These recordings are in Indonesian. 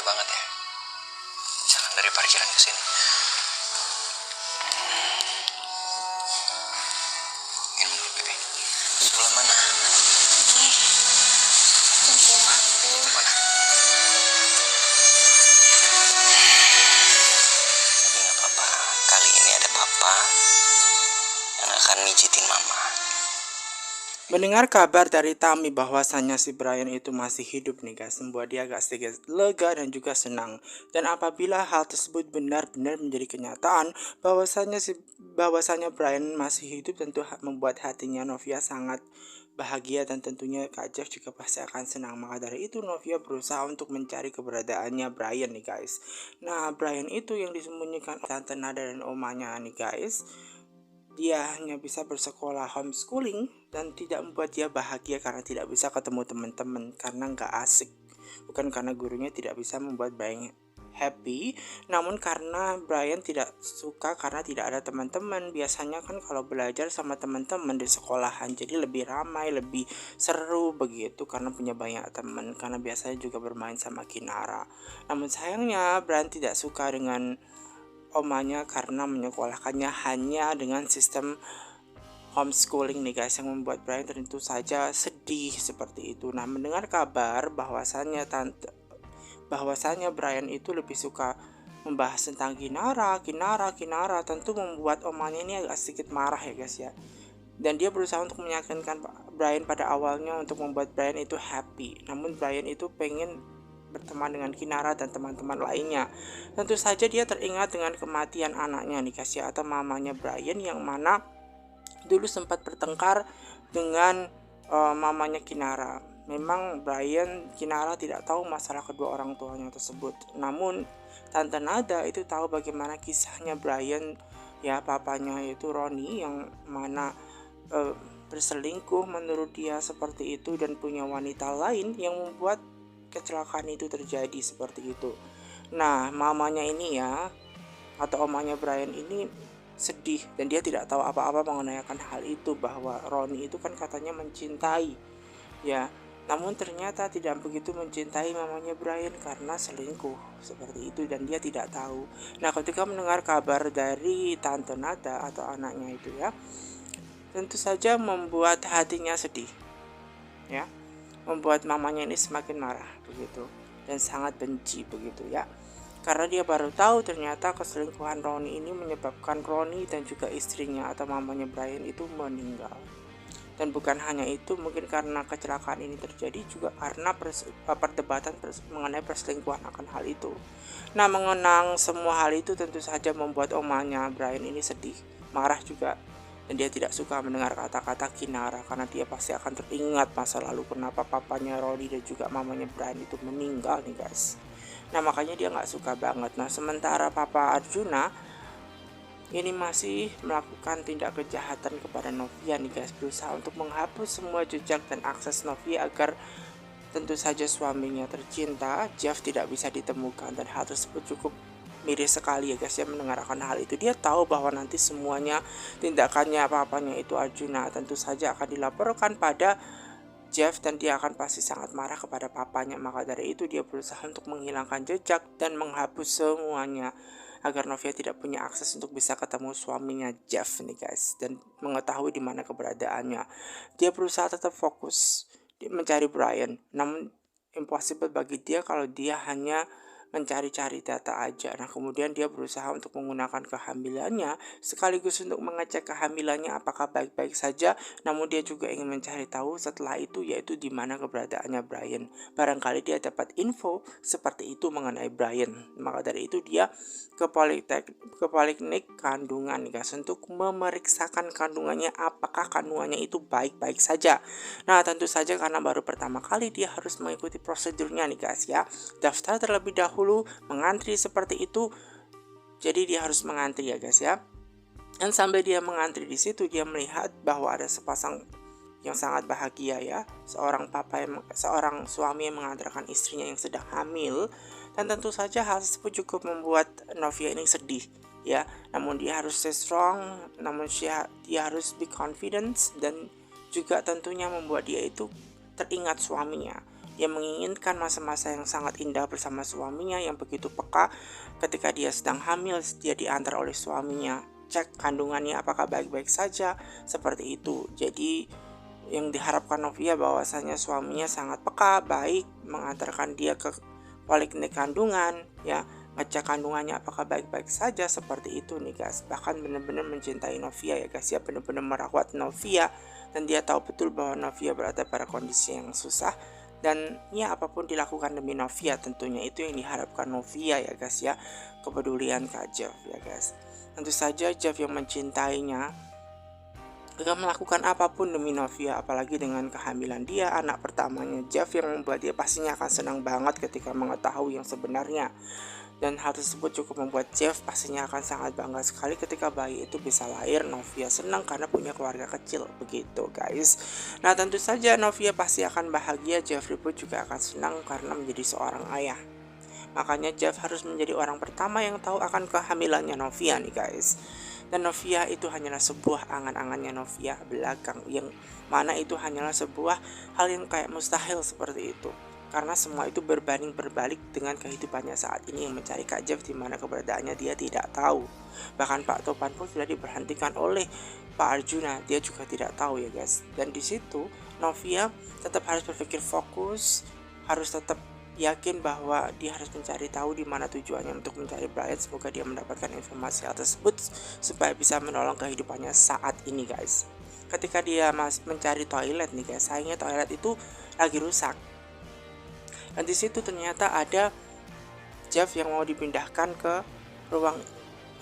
banget ya jalan dari parkiran ke sini. Minum dulu bebe. Sebelah mana? Tunggu aku. Mana? Tapi nggak apa-apa. Kali ini ada papa yang akan mijitin mama. Mendengar kabar dari Tami bahwasannya si Brian itu masih hidup nih guys, membuat dia agak sedikit lega dan juga senang. Dan apabila hal tersebut benar-benar menjadi kenyataan, bahwasannya Brian masih hidup, tentu membuat hatinya Novia sangat bahagia, dan tentunya Kak Jeff juga pasti akan senang. Maka dari itu Novia berusaha untuk mencari keberadaannya Brian nih guys. Nah, Brian itu yang disembunyikan tante Nada dan omanya nih guys. Dia hanya bisa bersekolah homeschooling dan tidak membuat dia bahagia karena tidak bisa ketemu teman-teman, karena nggak asik. Bukan karena gurunya tidak bisa membuat Brian happy, namun karena Brian tidak suka karena tidak ada teman-teman. Biasanya kan kalau belajar sama teman-teman di sekolahan jadi lebih ramai, lebih seru begitu karena punya banyak teman, karena biasanya juga bermain sama Kinara. Namun sayangnya Brian tidak suka dengan omanya karena menyekolahkannya hanya dengan sistem homeschooling nih guys, yang membuat Brian tentu saja sedih seperti itu. Nah, mendengar kabar bahwasannya Brian itu lebih suka membahas tentang Kinara, tentu membuat omanya ini agak sedikit marah ya guys ya. Dan dia berusaha untuk meyakinkan Brian pada awalnya untuk membuat Brian itu happy. Namun Brian itu pengen berteman dengan Kinara dan teman-teman lainnya. Tentu saja dia teringat dengan kematian anaknya nih guys ya, atau mamanya Brian, yang mana dulu sempat bertengkar dengan mamanya Kinara. Memang Kinara tidak tahu masalah kedua orang tuanya tersebut. Namun Tante Nada itu tahu bagaimana kisahnya Brian ya, papanya yaitu Ronnie, yang mana berselingkuh menurut dia seperti itu dan punya wanita lain yang membuat kecelakaan itu terjadi seperti itu. Nah, mamanya ini ya, atau omanya Brian ini sedih dan dia tidak tahu apa-apa mengenai hal itu, bahwa Ronnie itu kan katanya mencintai ya, namun ternyata tidak begitu mencintai mamanya Brian karena selingkuh seperti itu, dan dia tidak tahu. Nah, ketika mendengar kabar dari Tante Nada atau anaknya itu ya, tentu saja membuat hatinya sedih ya, membuat mamanya ini semakin marah begitu dan sangat benci begitu ya, karena dia baru tahu ternyata keselingkuhan Ronnie ini menyebabkan Ronnie dan juga istrinya atau mamanya Brian itu meninggal. Dan bukan hanya itu, mungkin karena kecelakaan ini terjadi juga karena perdebatan mengenai perselingkuhan akan hal itu. Nah, mengenang semua hal itu tentu saja membuat omanya Brian ini sedih, marah juga. Dan dia tidak suka mendengar kata-kata Kinara karena dia pasti akan teringat masa lalu kenapa papanya Ronnie dan juga mamanya Brian itu meninggal nih guys. Nah, makanya dia nggak suka banget. Nah, sementara Papa Arjuna ini masih melakukan tindak kejahatan kepada Novia nih guys, berusaha untuk menghapus semua jejak dan akses Novia agar tentu saja suaminya tercinta Jeff tidak bisa ditemukan. Dan hal tersebut cukup miris sekali ya guys ya, mendengarkan hal itu. Dia tahu bahwa nanti semuanya tindakannya papanya itu Arjuna tentu saja akan dilaporkan pada Jeff dan dia akan pasti sangat marah kepada papanya. Maka dari itu dia berusaha untuk menghilangkan jejak dan menghapus semuanya agar Novia tidak punya akses untuk bisa ketemu suaminya Jeff nih guys, dan mengetahui di mana keberadaannya. Dia berusaha tetap fokus mencari Brian, namun impossible bagi dia kalau dia hanya mencari-cari data aja. Nah, kemudian dia berusaha untuk menggunakan kehamilannya sekaligus untuk mengecek kehamilannya apakah baik-baik saja. Namun dia juga ingin mencari tahu setelah itu, yaitu di mana keberadaannya Brian. Barangkali dia dapat info seperti itu mengenai Brian. Maka dari itu dia ke poliklinik kandungan guys, untuk memeriksakan kandungannya apakah kandungannya itu baik-baik saja. Nah, tentu saja karena baru pertama kali dia harus mengikuti prosedurnya nih guys ya. Daftar terlebih dahulu, mengantri seperti itu. Jadi dia harus mengantri ya guys ya. Dan sampai dia mengantri di situ, dia melihat bahwa ada sepasang yang sangat bahagia ya, seorang suami yang mengantarkan istrinya yang sedang hamil. Dan tentu saja hal tersebut cukup membuat Novia ini sedih ya. Namun dia harus stay strong, namun dia harus be confident, dan juga tentunya membuat dia itu teringat suaminya. Dia menginginkan masa-masa yang sangat indah bersama suaminya yang begitu peka. Ketika dia sedang hamil, dia diantar oleh suaminya, cek kandungannya apakah baik-baik saja, seperti itu. Jadi yang diharapkan Novia bahwasanya suaminya sangat peka, baik, mengantarkan dia ke poliklinik kandungan, ya, ngecek kandungannya apakah baik-baik saja, seperti itu nih guys. Bahkan benar-benar mencintai Novia ya guys ya, benar-benar merawat Novia, dan dia tahu betul bahwa Novia berada pada kondisi yang susah, dan ya apapun dilakukan demi Novia, tentunya itu yang diharapkan Novia ya guys ya, kepedulian Kak Jeff ya guys. Tentu saja Jeff yang mencintainya akan melakukan apapun demi Novia, apalagi dengan kehamilan dia, anak pertamanya Jeff, yang membuat dia pastinya akan senang banget ketika mengetahui yang sebenarnya. Dan hal tersebut cukup membuat Jeff pastinya akan sangat bangga sekali ketika bayi itu bisa lahir. Novia senang karena punya keluarga kecil, begitu guys. Nah tentu saja Novia pasti akan bahagia, Jeffrey pun juga akan senang karena menjadi seorang ayah. Makanya Jeff harus menjadi orang pertama yang tahu akan kehamilannya Novia nih guys. Dan Novia itu hanyalah sebuah angan-angannya Novia belakang, yang mana itu hanyalah sebuah hal yang kayak mustahil seperti itu. Karena semua itu berbanding berbalik dengan kehidupannya saat ini yang mencari Kak Jeff, di mana keberadaannya dia tidak tahu. Bahkan Pak Topan pun sudah diberhentikan oleh Pak Arjuna, dia juga tidak tahu ya guys. Dan di situ Novia tetap harus berpikir fokus, harus tetap yakin bahwa dia harus mencari tahu di mana tujuannya untuk mencari Brian. Semoga dia mendapatkan informasi hal tersebut supaya bisa menolong kehidupannya saat ini guys. Ketika dia mencari toilet nih guys, sayangnya toilet itu lagi rusak. Dan di situ ternyata ada Jeff yang mau dipindahkan ke ruang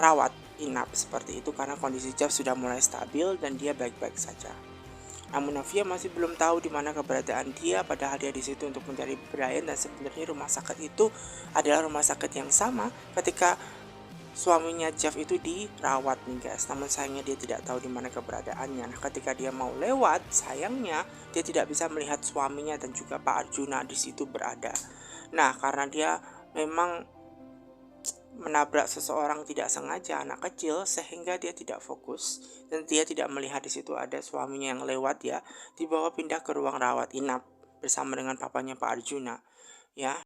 rawat inap seperti itu, karena kondisi Jeff sudah mulai stabil dan dia baik-baik saja. Namun Novia masih belum tahu di mana keberadaan dia, padahal dia di situ untuk mencari Brian. Dan sebenarnya rumah sakit itu adalah rumah sakit yang sama ketika suaminya Jeff itu dirawat nih guys. Namun sayangnya dia tidak tahu di mana keberadaannya. Nah ketika dia mau lewat, sayangnya dia tidak bisa melihat suaminya dan juga Pak Arjuna di situ berada. Nah karena dia memang menabrak seseorang tidak sengaja, anak kecil, sehingga dia tidak fokus dan dia tidak melihat di situ ada suaminya yang lewat, ya, dibawa pindah ke ruang rawat inap bersama dengan papanya Pak Arjuna, ya.